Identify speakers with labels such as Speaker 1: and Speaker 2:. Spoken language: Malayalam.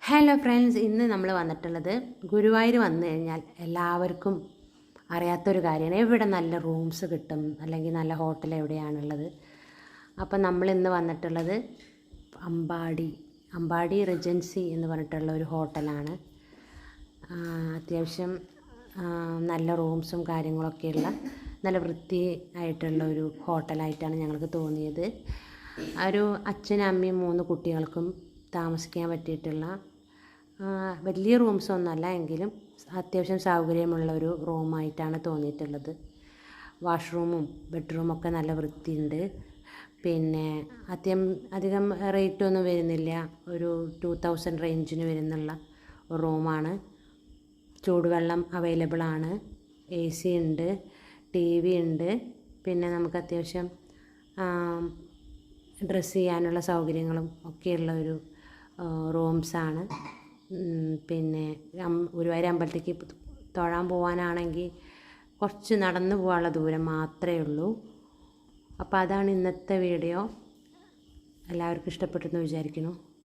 Speaker 1: ഹലോ ഫ്രണ്ട്സ്, ഇന്ന് നമ്മൾ വന്നിട്ടുള്ളത് ഗുരുവായൂർ വന്നു കഴിഞ്ഞാൽ എല്ലാവർക്കും അറിയാത്തൊരു കാര്യമാണ്. എവിടെ നല്ല റൂംസ് കിട്ടും അല്ലെങ്കിൽ നല്ല ഹോട്ടൽ എവിടെയാണുള്ളത്. അപ്പം നമ്മളിന്ന് വന്നിട്ടുള്ളത് അമ്പാടി റെജൻസി എന്ന് പറഞ്ഞിട്ടുള്ള ഒരു ഹോട്ടലാണ്. അത്യാവശ്യം നല്ല റൂംസും കാര്യങ്ങളൊക്കെയുള്ള നല്ല വൃത്തി ആയിട്ടുള്ള ഒരു ഹോട്ടലായിട്ടാണ് ഞങ്ങൾക്ക് തോന്നിയത്. ഒരു അച്ഛനും അമ്മയും 3 കുട്ടികൾക്കും താമസിക്കാൻ പറ്റിയിട്ടുള്ള വലിയ റൂംസൊന്നുമല്ല, എങ്കിലും അത്യാവശ്യം സൗകര്യമുള്ള ഒരു റൂമായിട്ടാണ് തോന്നിയിട്ടുള്ളത്. വാഷ്റൂമും ബെഡ്റൂമൊക്കെ നല്ല വൃത്തിയുണ്ട്. പിന്നെ അധികം റേറ്റൊന്നും വരുന്നില്ല. ഒരു 2000 റേഞ്ചിന് വരുന്നുള്ള റൂമാണ്. ചൂടുവെള്ളം അവൈലബിളാണ്. AC ഉണ്ട്, TV ഉണ്ട്. പിന്നെ നമുക്ക് അത്യാവശ്യം ഡ്രസ്സ് ചെയ്യാനുള്ള സൗകര്യങ്ങളും ഒക്കെയുള്ള ഒരു റൂംസാണ്. പിന്നെ ഗുരുവായൂർ അമ്പലത്തേക്ക് തൊഴാൻ പോകാനാണെങ്കിൽ കുറച്ച് നടന്നു പോകാനുള്ള ദൂരം മാത്രമേ ഉള്ളൂ. അപ്പോൾ അതാണ് ഇന്നത്തെ വീഡിയോ. എല്ലാവർക്കും ഇഷ്ടപ്പെട്ടെന്ന് വിചാരിക്കുന്നു.